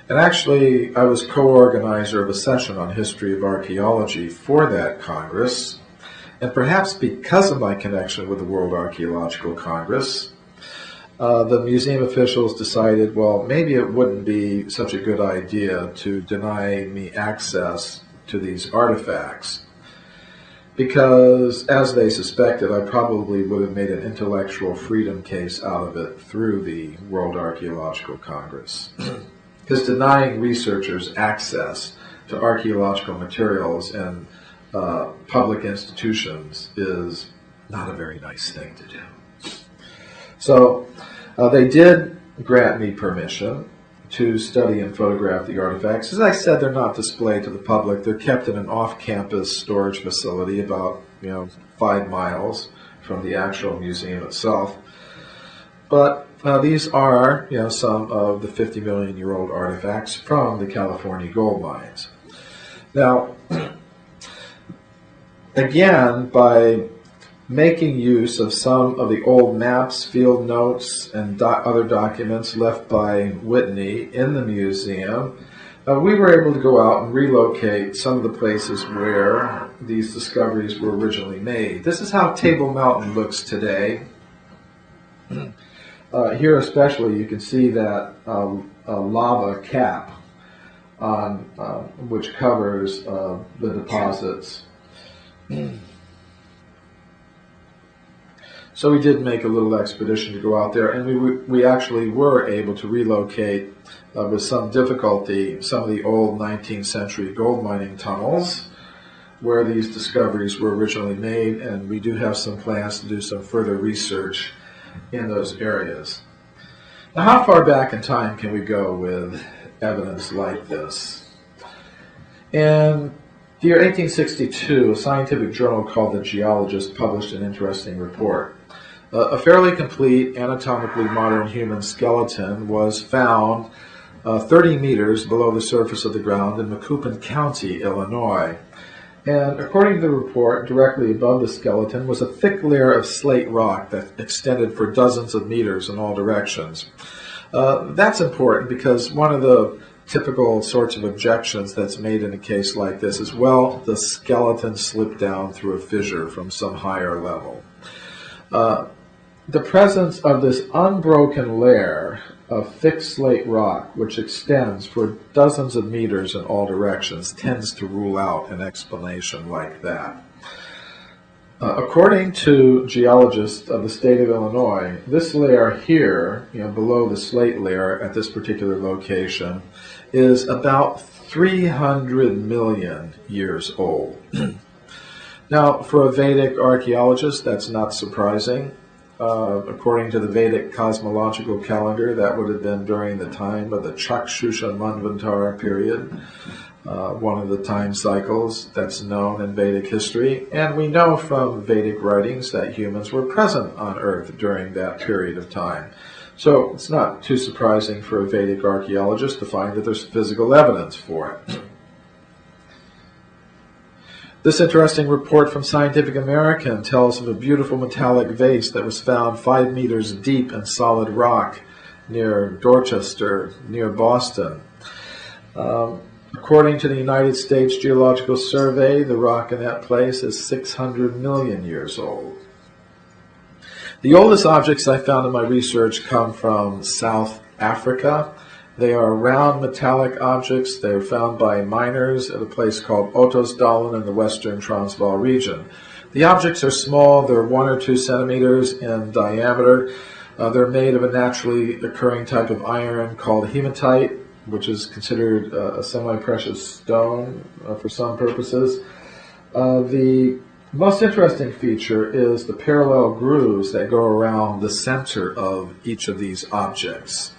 And actually, I was co-organizer of a session on history of archaeology for that Congress. And perhaps because of my connection with the World Archaeological Congress, the museum officials decided, well, maybe it wouldn't be such a good idea to deny me access to these artifacts, because, as they suspected, I probably would have made an intellectual freedom case out of it through the World Archaeological Congress. Because denying researchers access to archaeological materials in public institutions is not a very nice thing to do. So they did grant me permission to study and photograph the artifacts. As I said, they're not displayed to the public. They're kept in an off-campus storage facility about 5 miles from the actual museum itself. But these are some of the 50-million-year-old artifacts from the California gold mines. Now, again, by making use of some of the old maps, field notes, and other documents left by Whitney in the museum, we were able to go out and relocate some of the places where these discoveries were originally made. This is how Table Mountain looks today. Here especially, you can see that lava cap on which covers the deposits. So we did make a little expedition to go out there, and we actually were able to relocate with some difficulty some of the old 19th century gold mining tunnels where these discoveries were originally made, and we do have some plans to do some further research in those areas. Now, how far back in time can we go with evidence like this? In the year 1862, a scientific journal called The Geologist published an interesting report. A fairly complete, anatomically modern human skeleton was found 30 meters below the surface of the ground in Macoupin County, Illinois. And according to the report, directly above the skeleton was a thick layer of slate rock that extended for dozens of meters in all directions. That's important because one of the typical sorts of objections that's made in a case like this is, well, the skeleton slipped down through a fissure from some higher level. The presence of this unbroken layer of thick slate rock, which extends for dozens of meters in all directions, tends to rule out an explanation like that. According to geologists of the state of Illinois, this layer here, below the slate layer at this particular location, is about 300 million years old. Now, for a Vedic archaeologist, that's not surprising. According to the Vedic cosmological calendar, that would have been during the time of the Chakshusha Manvantara period. one of the time cycles that's known in Vedic history. And we know from Vedic writings that humans were present on Earth during that period of time. So it's not too surprising for a Vedic archaeologist to find that there's physical evidence for it. This interesting report from Scientific American tells of a beautiful metallic vase that was found 5 meters deep in solid rock near Dorchester, near Boston. According to the United States Geological Survey, the rock in that place is 600 million years old. The oldest objects I found in my research come from South Africa. They are round metallic objects. They were found by miners at a place called Ottosdalen in the western Transvaal region. The objects are small. They're 1 or 2 centimeters in diameter. They're made of a naturally occurring type of iron called hematite, which is considered a semi-precious stone for some purposes. The most interesting feature is the parallel grooves that go around the center of each of these objects.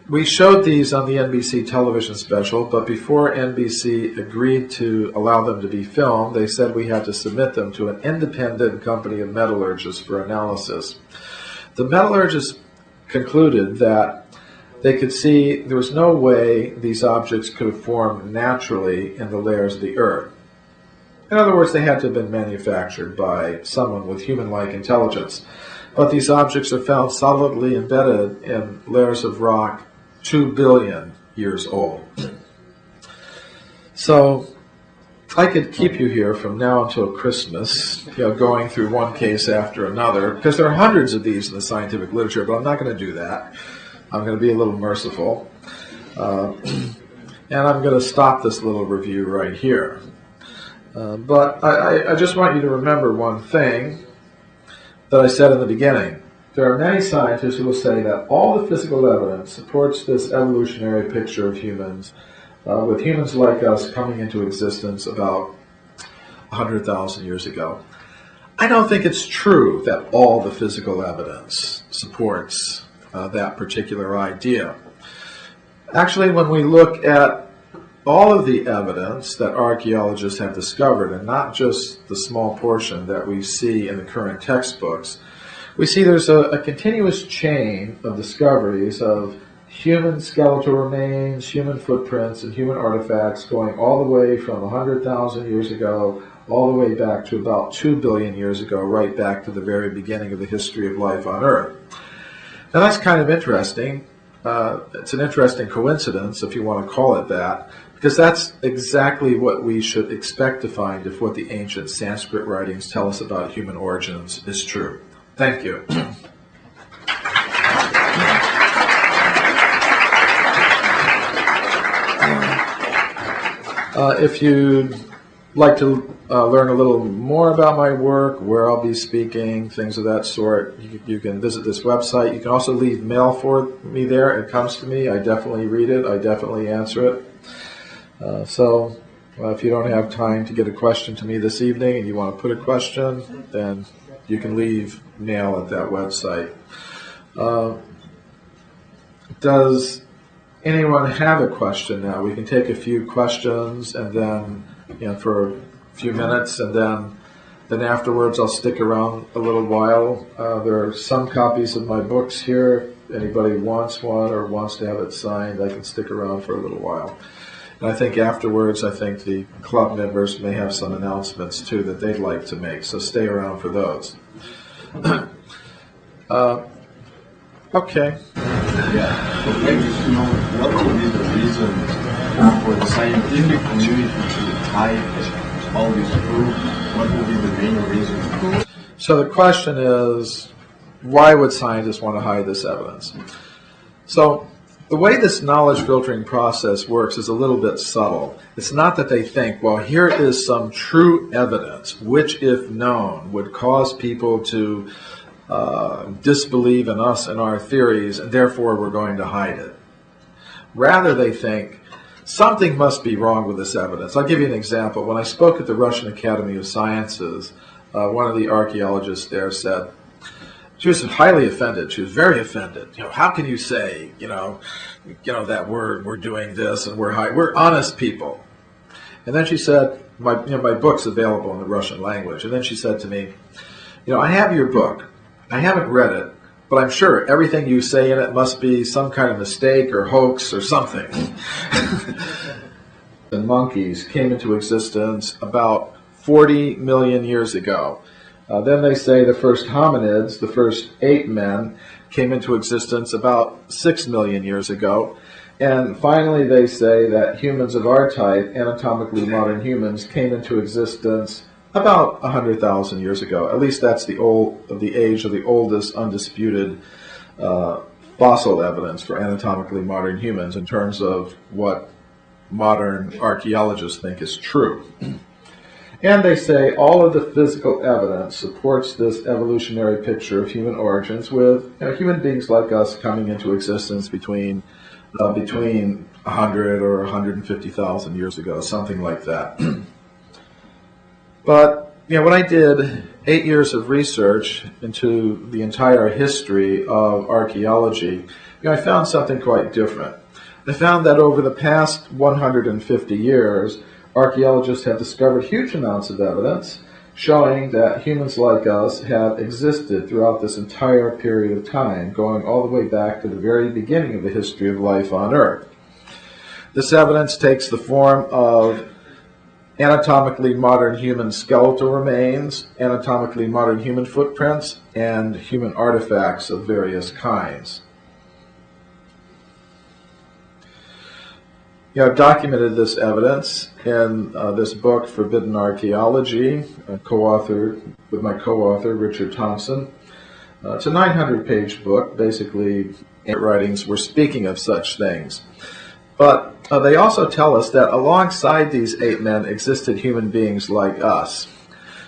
We showed these on the NBC television special, but before NBC agreed to allow them to be filmed, they said we had to submit them to an independent company of metallurgists for analysis. The metallurgists concluded that they could see there was no way these objects could have formed naturally in the layers of the Earth. In other words, they had to have been manufactured by someone with human-like intelligence. But these objects are found solidly embedded in layers of rock 2 billion years old. So I could keep you here from now until Christmas, going through one case after another, because there are hundreds of these in the scientific literature, but I'm not going to do that. I'm going to be a little merciful. And I'm going to stop this little review right here. But I just want you to remember one thing that I said in the beginning. There are many scientists who will say that all the physical evidence supports this evolutionary picture of humans, with humans like us coming into existence about 100,000 years ago. I don't think it's true that all the physical evidence supports that particular idea. Actually, when we look at all of the evidence that archaeologists have discovered, and not just the small portion that we see in the current textbooks, we see there's a continuous chain of discoveries of human skeletal remains, human footprints, and human artifacts going all the way from 100,000 years ago all the way back to about 2 billion years ago, right back to the very beginning of the history of life on Earth. Now that's kind of interesting. It's an interesting coincidence, if you want to call it that, because that's exactly what we should expect to find if what the ancient Sanskrit writings tell us about human origins is true. Thank you. If you'd like to learn a little more about my work, where I'll be speaking, things of that sort, you can visit this website. You can also leave mail for me there. It comes to me. I definitely read it. I definitely answer it. So if you don't have time to get a question to me this evening and you want to put a question, then you can leave mail at that website. Does anyone have a question now? We can take a few questions and then, for a few minutes, and then afterwards I'll stick around a little while. There are some copies of my books here. If anybody wants one or wants to have it signed, I can stick around for a little while. And I think afterwards, the club members may have some announcements too that they'd like to make, so stay around for those. Okay. Yeah, so maybe to know what would be the reason for the scientific community to hide all this proof? What would be the main reason? So the question is, why would scientists want to hide this evidence? So the way this knowledge filtering process works is a little bit subtle. It's not that they think, well, here is some true evidence, which, if known, would cause people to disbelieve in us and our theories, and therefore we're going to hide it. Rather, they think something must be wrong with this evidence. I'll give you an example. When I spoke at the Russian Academy of Sciences, one of the archaeologists there said, she was highly offended. She was very offended. How can you say, that we're doing this and we're honest people. And then she said, my book's available in the Russian language. And then she said to me, I have your book. I haven't read it, but I'm sure everything you say in it must be some kind of mistake or hoax or something. The monkeys came into existence about 40 million years ago. Then they say the first hominids, the first ape men, came into existence about 6 million years ago. And finally they say that humans of our type, anatomically modern humans, came into existence about 100,000 years ago. At least that's the age of the oldest undisputed fossil evidence for anatomically modern humans in terms of what modern archaeologists think is true. And they say all of the physical evidence supports this evolutionary picture of human origins, with human beings like us coming into existence between 100 or 150,000 years ago, something like that. But when I did 8 years of research into the entire history of archaeology, I found something quite different. I found that over the past 150 years, archaeologists have discovered huge amounts of evidence showing that humans like us have existed throughout this entire period of time, going all the way back to the very beginning of the history of life on Earth. This evidence takes the form of anatomically modern human skeletal remains, anatomically modern human footprints, and human artifacts of various kinds. I've documented this evidence in this book, Forbidden Archaeology, co-authored with my co-author, Richard Thompson. It's a 900-page book. Basically, writings were speaking of such things. But they also tell us that alongside these ape men existed human beings like us.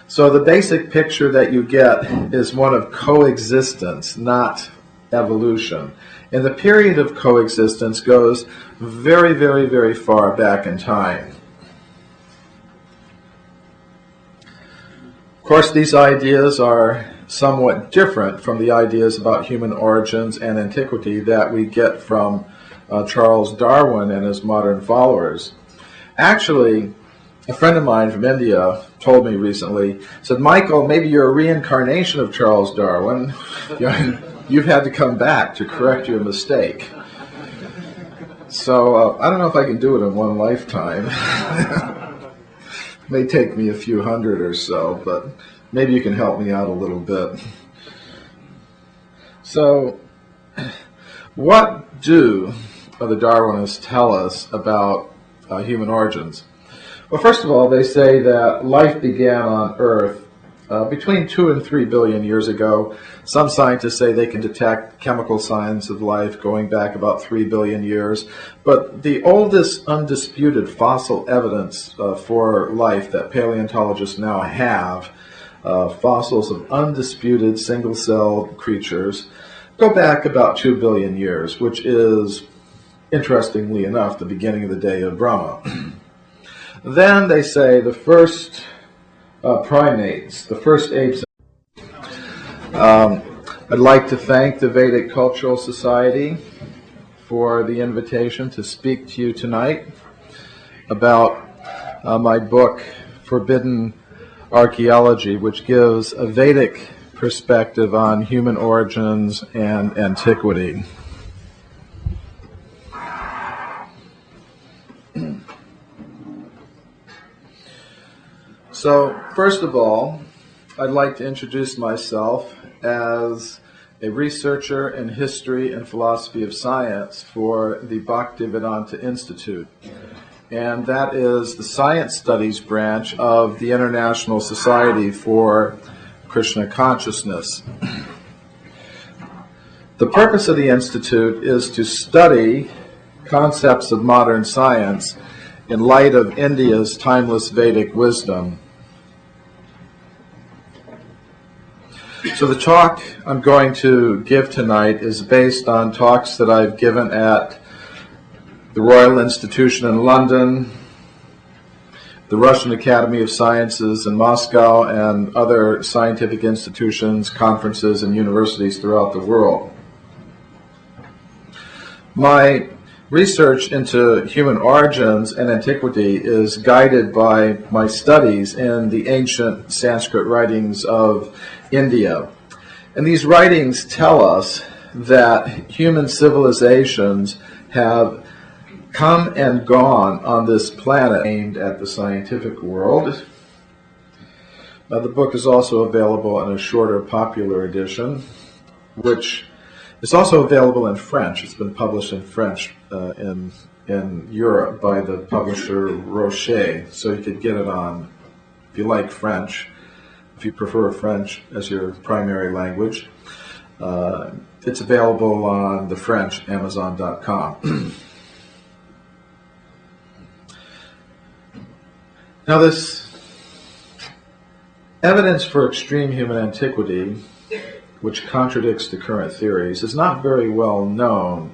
So the basic picture that you get is one of coexistence, not evolution. And the period of coexistence goes very, very, very far back in time. Of course, these ideas are somewhat different from the ideas about human origins and antiquity that we get from Charles Darwin and his modern followers. Actually, a friend of mine from India told me recently, said, Michael, maybe you're a reincarnation of Charles Darwin. You've had to come back to correct your mistake. So I don't know if I can do it in one lifetime. It may take me a few hundred or so, but maybe you can help me out a little bit. So what do the Darwinists tell us about human origins? Well, first of all, they say that life began on Earth between 2 and 3 billion years ago. Some scientists say they can detect chemical signs of life going back about 3 billion years. But the oldest undisputed fossil evidence for life that paleontologists now have, fossils of undisputed single-celled creatures, go back about 2 billion years, which is, interestingly enough, the beginning of the day of Brahma. Then they say the first primates, the first apes. I'd like to thank the Vedic Cultural Society for the invitation to speak to you tonight about my book, Forbidden Archaeology, which gives a Vedic perspective on human origins and antiquity. So, first of all, I'd like to introduce myself as a researcher in history and philosophy of science for the Bhaktivedanta Institute. And that is the science studies branch of the International Society for Krishna Consciousness. The purpose of the Institute is to study concepts of modern science in light of India's timeless Vedic wisdom. So the talk I'm going to give tonight is based on talks that I've given at the Royal Institution in London, the Russian Academy of Sciences in Moscow, and other scientific institutions, conferences, and universities throughout the world. My Research into human origins and antiquity is guided by my studies in the ancient Sanskrit writings of India. And these writings tell us that human civilizations have come and gone on this planet aimed at the scientific world. The book is also available in a shorter popular edition, which is also available in French. It's been published in French in Europe by the publisher Rocher, so you could get it on, if you like French, if you prefer French as your primary language. It's available on the French, Amazon.com. Now, this evidence for extreme human antiquity, which contradicts the current theories, is not very well known,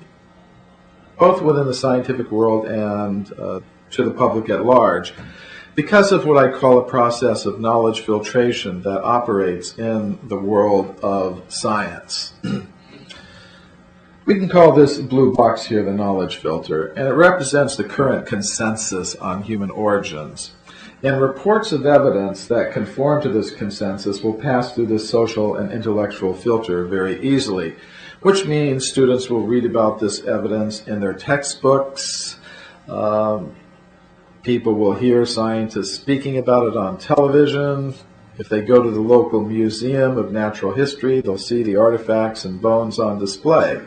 both within the scientific world and to the public at large, because of what I call a process of knowledge filtration that operates in the world of science. We can call this blue box here the knowledge filter, and it represents the current consensus on human origins. And reports of evidence that conform to this consensus will pass through this social and intellectual filter very easily, which means students will read about this evidence in their textbooks. People will hear scientists speaking about it on television. If they go to the local museum of natural history, they'll see the artifacts and bones on display.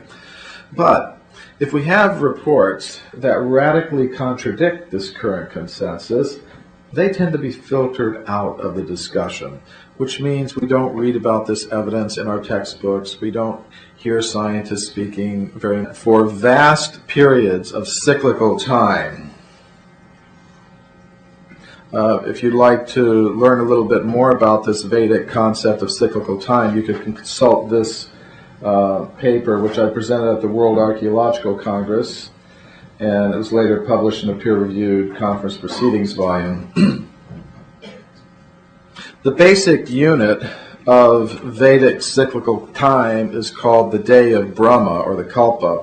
But if we have reports that radically contradict this current consensus, they tend to be filtered out of the discussion, which means we don't read about this evidence in our textbooks. We don't hear scientists speaking for vast periods of cyclical time. If you'd like to learn a little bit more about this Vedic concept of cyclical time, you could consult this paper, which I presented at the World Archaeological Congress, and it was later published in a peer-reviewed conference proceedings volume. The basic unit of Vedic cyclical time is called the day of Brahma, or the Kalpa.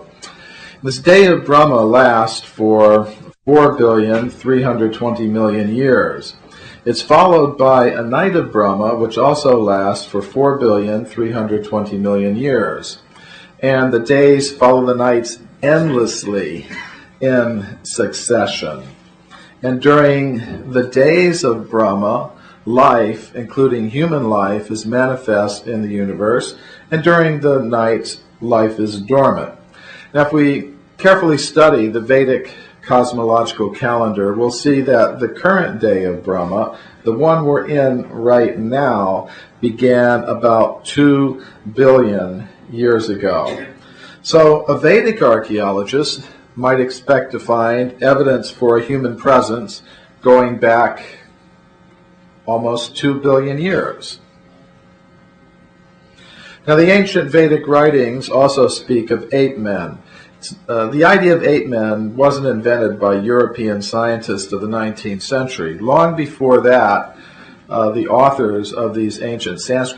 This day of Brahma lasts for 4,320,000,000 years. It's followed by a night of Brahma, which also lasts for 4,320,000,000 years. And the days follow the nights endlessly in succession. And during the days of Brahma, life, including human life, is manifest in the universe, and during the nights, life is dormant. Now, if we carefully study the Vedic cosmological calendar, we'll see that the current day of Brahma, the one we're in right now, began about 2 billion years ago. So a Vedic archaeologist might expect to find evidence for a human presence going back almost 2 billion years. Now, the ancient Vedic writings also speak of ape men. The idea of ape men wasn't invented by European scientists of the 19th century. Long before that, the authors of these ancient Sanskrit